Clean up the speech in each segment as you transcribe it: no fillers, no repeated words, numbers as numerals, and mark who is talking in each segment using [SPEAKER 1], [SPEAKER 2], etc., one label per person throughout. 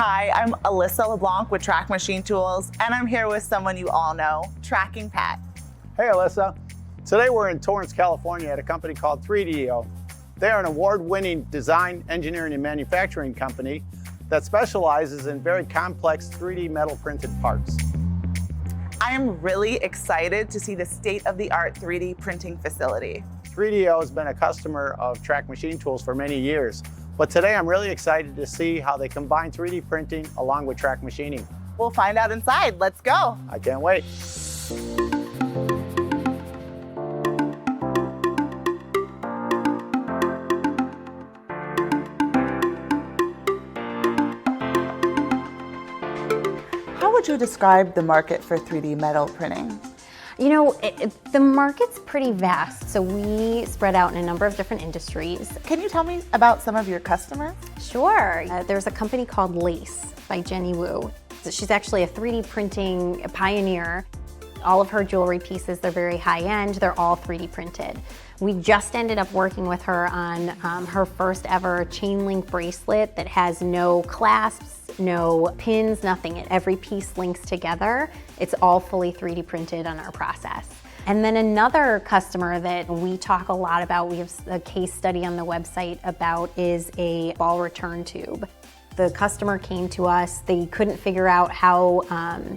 [SPEAKER 1] Hi, I'm Alyssa LeBlanc with Track Machine Tools, and I'm here with someone you all know, Tracking Pat.
[SPEAKER 2] Hey Alyssa. Today we're in Torrance, California at a company called 3DO. They are an award-winning design, engineering, and manufacturing company that specializes in very complex 3D metal printed parts.
[SPEAKER 1] I am really excited to see the state-of-the-art 3D printing facility.
[SPEAKER 2] 3DO has been a customer of Track Machine Tools for many years, but today I'm really excited to see how they combine 3D printing along with track machining.
[SPEAKER 1] We'll find out inside. Let's go.
[SPEAKER 2] I can't wait.
[SPEAKER 1] How would you describe the market for 3D metal printing?
[SPEAKER 3] You know, the market's pretty vast, so we spread out in a number of different industries.
[SPEAKER 1] Can you tell me about some of your customers?
[SPEAKER 3] Sure. There's a company called Lace by Jenny Wu. She's actually a 3D printing pioneer. All of her jewelry pieces, they're very high-end, they're all 3D printed. We just ended up working with her on her first ever chain link bracelet that has no clasps, no pins, nothing. Every piece links together. It's all fully 3D printed on our process. And then another customer that we talk a lot about, we have a case study on the website about, is a ball return tube. The customer came to us, they couldn't figure out how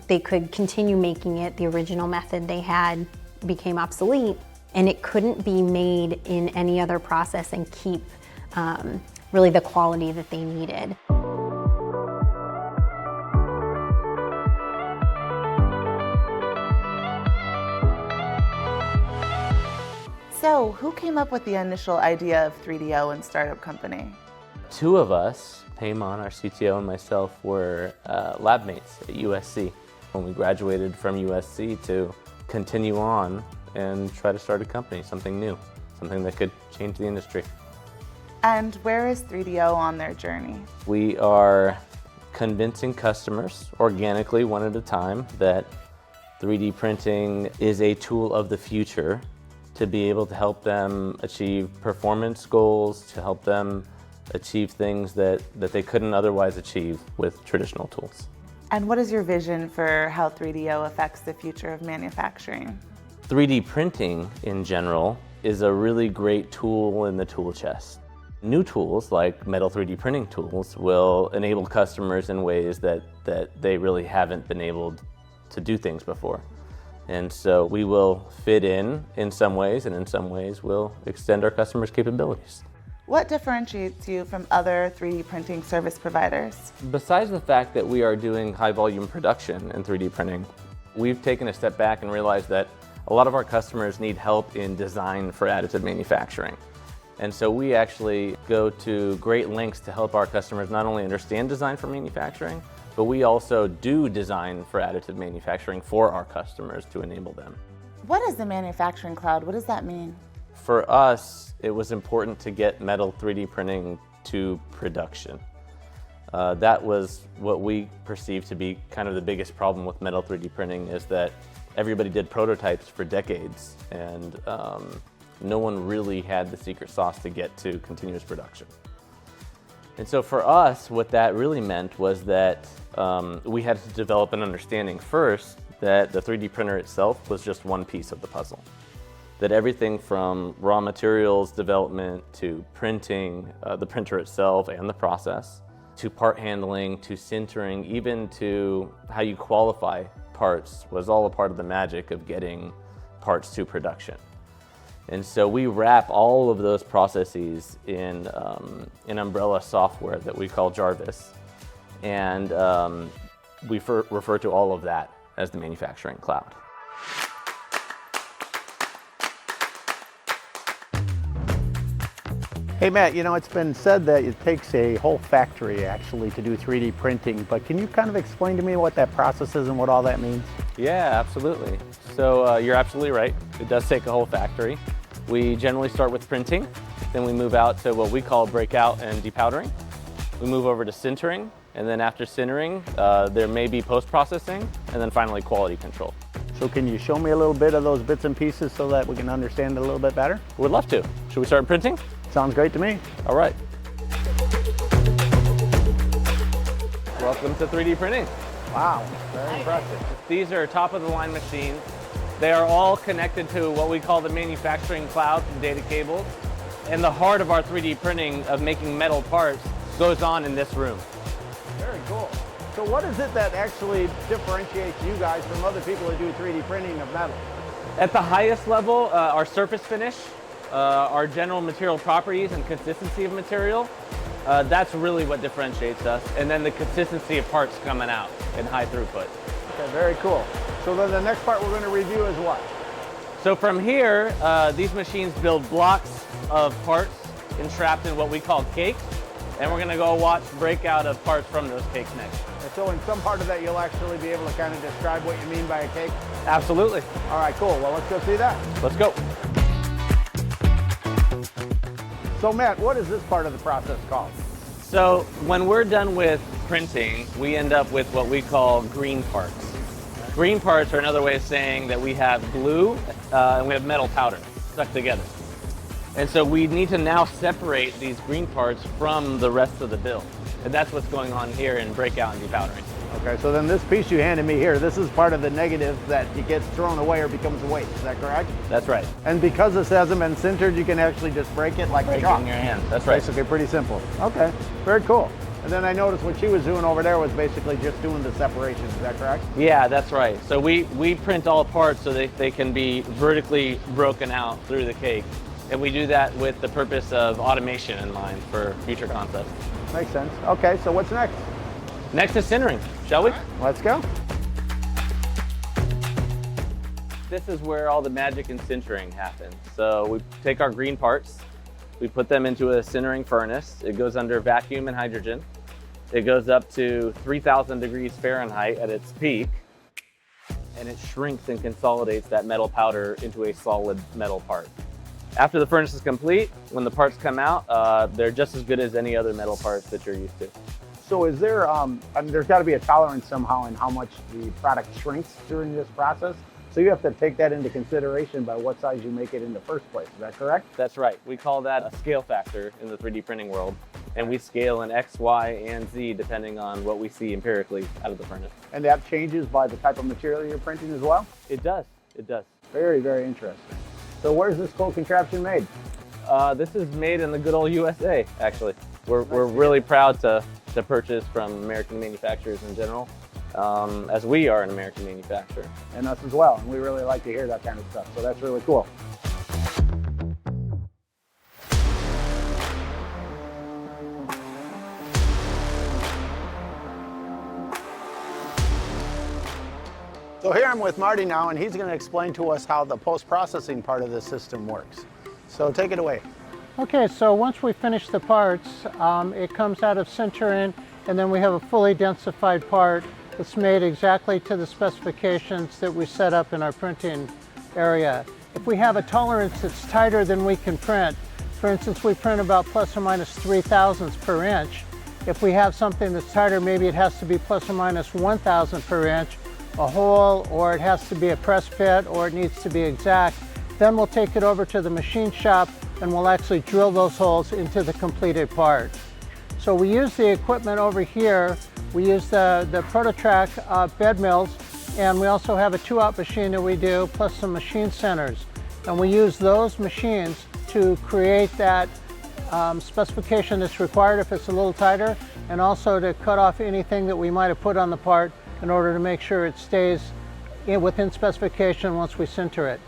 [SPEAKER 3] they could continue making it. The original method they had became obsolete, and it couldn't be made in any other process and keep really the quality that they needed.
[SPEAKER 1] So, who came up with the initial idea of 3DO and startup company?
[SPEAKER 4] Two of us, Payman, our CTO, and myself, were lab mates at USC when we graduated from USC to continue on and try to start a company, something new, something that could change the industry.
[SPEAKER 1] And where is 3DO on their journey?
[SPEAKER 4] We are convincing customers organically, one at a time, that 3D printing is a tool of the future to be able to help them achieve performance goals, to help them achieve things that they couldn't otherwise achieve with traditional tools.
[SPEAKER 1] And what is your vision for how 3DO affects the future of manufacturing?
[SPEAKER 4] 3D printing in general is a really great tool in the tool chest. New tools like metal 3D printing tools will enable customers in ways that they really haven't been able to do things before. And so we will fit in some ways, and in some ways we'll extend our customers' capabilities.
[SPEAKER 1] What differentiates you from other 3D printing service providers?
[SPEAKER 4] Besides the fact that we are doing high volume production in 3D printing, we've taken a step back and realized that a lot of our customers need help in design for additive manufacturing. And so we actually go to great lengths to help our customers not only understand design for manufacturing, but we also do design for additive manufacturing for our customers to enable them.
[SPEAKER 1] What is the manufacturing cloud? What does that mean?
[SPEAKER 4] For us, it was important to get metal 3D printing to production. That was what we perceived to be kind of the biggest problem with metal 3D printing, is that everybody did prototypes for decades, and no one really had the secret sauce to get to continuous production. And so for us, what that really meant was that we had to develop an understanding first that the 3D printer itself was just one piece of the puzzle. That everything from raw materials development to printing, the printer itself and the process, to part handling, to sintering, even to how you qualify parts was all a part of the magic of getting parts to production. And so we wrap all of those processes in an umbrella software that we call Jarvis. And we refer to all of that as the manufacturing cloud.
[SPEAKER 2] Hey Matt, you know, it's been said that it takes a whole factory actually to do 3D printing, but can you kind of explain to me what that process is and what all that means?
[SPEAKER 4] Yeah, absolutely. So you're absolutely right. It does take a whole factory. We generally start with printing, then we move out to what we call breakout and depowdering. We move over to sintering, and then after sintering, there may be post-processing, and then finally quality control.
[SPEAKER 2] So can you show me a little bit of those bits and pieces so that we can understand it a little bit better?
[SPEAKER 4] Would love to. Should we start printing?
[SPEAKER 2] Sounds great to me.
[SPEAKER 4] All right. Welcome to 3D printing.
[SPEAKER 2] Wow, very impressive.
[SPEAKER 4] These are top-of-the-line machines. They are all connected to what we call the manufacturing cloud from data cables. And the heart of our 3D printing of making metal parts goes on in this room.
[SPEAKER 2] Very cool. So what is it that actually differentiates you guys from other people who do 3D printing of metal?
[SPEAKER 4] At the highest level, our surface finish, our general material properties and consistency of material, that's really what differentiates us. And then the consistency of parts coming out in high throughput.
[SPEAKER 2] Okay, very cool. So then the next part we're going to review is what?
[SPEAKER 4] So from here, these machines build blocks of parts entrapped in what we call cakes. And we're going to go watch breakout of parts from those cakes next.
[SPEAKER 2] And so in some part of that, you'll actually be able to kind of describe what you mean by a cake?
[SPEAKER 4] Absolutely.
[SPEAKER 2] All right, cool. Well, let's go see that.
[SPEAKER 4] Let's go.
[SPEAKER 2] So Matt, what is this part of the process called?
[SPEAKER 4] So when we're done with printing, we end up with what we call green parts. Green parts are another way of saying that we have glue and we have metal powder stuck together. And so we need to now separate these green parts from the rest of the build. And that's what's going on here in breakout and depowdering.
[SPEAKER 2] Okay, so then this piece you handed me here, this is part of the negative that it gets thrown away or becomes waste. Is that correct?
[SPEAKER 4] That's right.
[SPEAKER 2] And because this hasn't been sintered, you can actually just break it like
[SPEAKER 4] Break
[SPEAKER 2] a
[SPEAKER 4] it
[SPEAKER 2] chalk.
[SPEAKER 4] in your hand. That's right.
[SPEAKER 2] Basically pretty simple. Okay, very cool. And then I noticed what she was doing over there was basically just doing the separation. Is that correct?
[SPEAKER 4] Yeah, that's right. So we print all parts so they can be vertically broken out through the cake. And we do that with the purpose of automation in mind for future concepts.
[SPEAKER 2] Makes sense. Okay, so what's next?
[SPEAKER 4] Next is sintering, shall we?
[SPEAKER 2] Let's go.
[SPEAKER 4] This is where all the magic in sintering happens. So we take our green parts, we put them into a sintering furnace. It goes under vacuum and hydrogen. It goes up to 3,000 degrees Fahrenheit at its peak, and it shrinks and consolidates that metal powder into a solid metal part. After the furnace is complete, when the parts come out, they're just as good as any other metal parts that you're used to.
[SPEAKER 2] So is there, I mean, there's got to be a tolerance somehow in how much the product shrinks during this process. So you have to take that into consideration by what size you make it in the first place. Is that correct?
[SPEAKER 4] That's right. We call that a scale factor in the 3D printing world. And we scale in X, Y, and Z depending on what we see empirically out of the furnace.
[SPEAKER 2] And that changes by the type of material you're printing as well?
[SPEAKER 4] It does. It does.
[SPEAKER 2] Very, very interesting. So where's this cool contraption made?
[SPEAKER 4] This is made in the good old USA, actually. We're really proud to purchase from American manufacturers in general, as we are an American manufacturer.
[SPEAKER 2] And us as well. And we really like to hear that kind of stuff. So that's really cool. So here I'm with Marty now, and he's going to explain to us how the post-processing part of the system works. So take it away.
[SPEAKER 5] Okay, so once we finish the parts, it comes out of sintering, and then we have a fully densified part that's made exactly to the specifications that we set up in our printing area. If we have a tolerance that's tighter than we can print, for instance, we print about plus or minus 3 thousandths per inch. If we have something that's tighter, maybe it has to be plus or minus 1 thousandth per inch, a hole, or it has to be a press fit, or it needs to be exact. Then we'll take it over to the machine shop and we'll actually drill those holes into the completed part. So we use the equipment over here. We use the ProtoTrack bed mills, and we also have a 2-out machine that we do, plus some machine centers. And we use those machines to create that specification that's required if it's a little tighter, and also to cut off anything that we might have put on the part in order to make sure it stays within specification once we sinter it.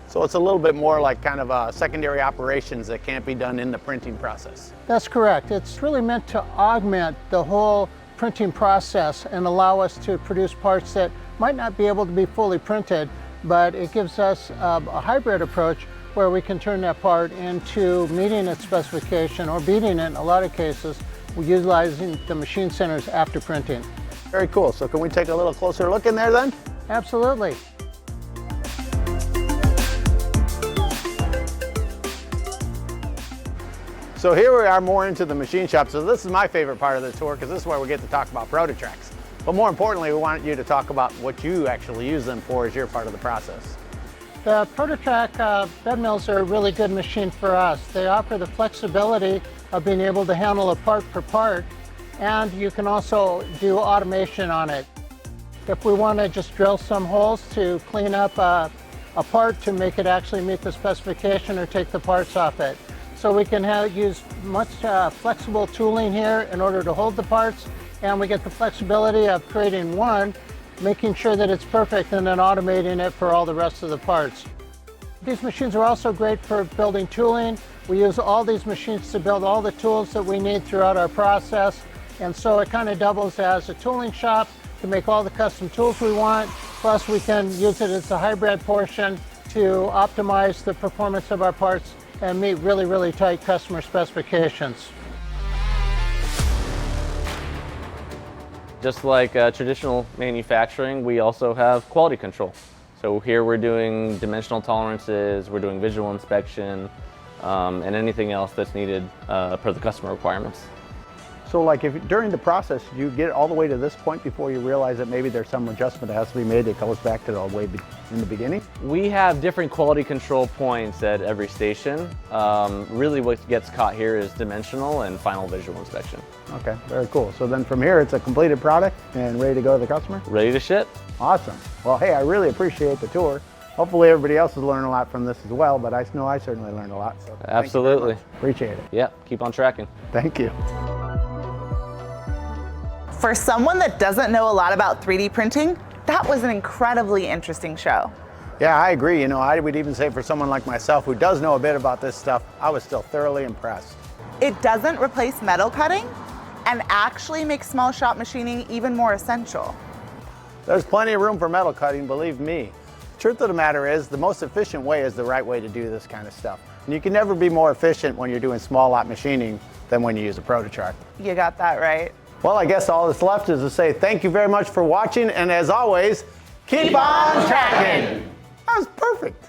[SPEAKER 2] So it's a little bit more like kind of secondary operations that can't be done in the printing process.
[SPEAKER 5] That's correct. It's really meant to augment the whole printing process and allow us to produce parts that might not be able to be fully printed, but it gives us a hybrid approach where we can turn that part into meeting its specification or beating it in a lot of cases, utilizing the machine centers after printing.
[SPEAKER 2] Very cool. So can we take a little closer look in there then?
[SPEAKER 5] Absolutely.
[SPEAKER 2] So here we are more into the machine shop. So this is my favorite part of the tour because this is where we get to talk about ProtoTracks. But more importantly, we want you to talk about what you actually use them for as your part of the process.
[SPEAKER 5] The ProtoTrack bed mills are a really good machine for us. They offer the flexibility of being able to handle a part per part, and you can also do automation on it. If we want to just drill some holes to clean up a part to make it actually meet the specification or take the parts off it. So we can use much flexible tooling here in order to hold the parts, and we get the flexibility of creating one, making sure that it's perfect, and then automating it for all the rest of the parts. These machines are also great for building tooling. We use all these machines to build all the tools that we need throughout our process, and so it kind of doubles as a tooling shop to make all the custom tools we want, plus we can use it as a hybrid portion to optimize the performance of our parts and meet really, really tight customer specifications.
[SPEAKER 4] Just like traditional manufacturing, we also have quality control. So here we're doing dimensional tolerances, we're doing visual inspection, and anything else that's needed per the customer requirements.
[SPEAKER 2] So like if during the process, you get all the way to this point before you realize that maybe there's some adjustment that has to be made that goes back to the way in the beginning?
[SPEAKER 4] We have different quality control points at every station. Really what gets caught here is dimensional and final visual inspection.
[SPEAKER 2] Okay, very cool. So then from here, it's a completed product and ready to go to the customer?
[SPEAKER 4] Ready to ship.
[SPEAKER 2] Awesome. Well, hey, I really appreciate the tour. Hopefully everybody else has learned a lot from this as well, but I know I certainly learned a lot. So
[SPEAKER 4] Absolutely.
[SPEAKER 2] Appreciate it.
[SPEAKER 4] Yeah, keep on tracking.
[SPEAKER 2] Thank you.
[SPEAKER 1] For someone that doesn't know a lot about 3D printing, that was an incredibly interesting show.
[SPEAKER 2] Yeah, I agree. You know, I would even say for someone like myself who does know a bit about this stuff, I was still thoroughly impressed.
[SPEAKER 1] It doesn't replace metal cutting and actually makes small shop machining even more essential.
[SPEAKER 2] There's plenty of room for metal cutting, believe me. The truth of the matter is, the most efficient way is the right way to do this kind of stuff. And you can never be more efficient when you're doing small lot machining than when you use a prototype.
[SPEAKER 1] You got that right.
[SPEAKER 2] Well, I guess all that's left is to say thank you very much for watching, and as always, keep on tracking. That was perfect.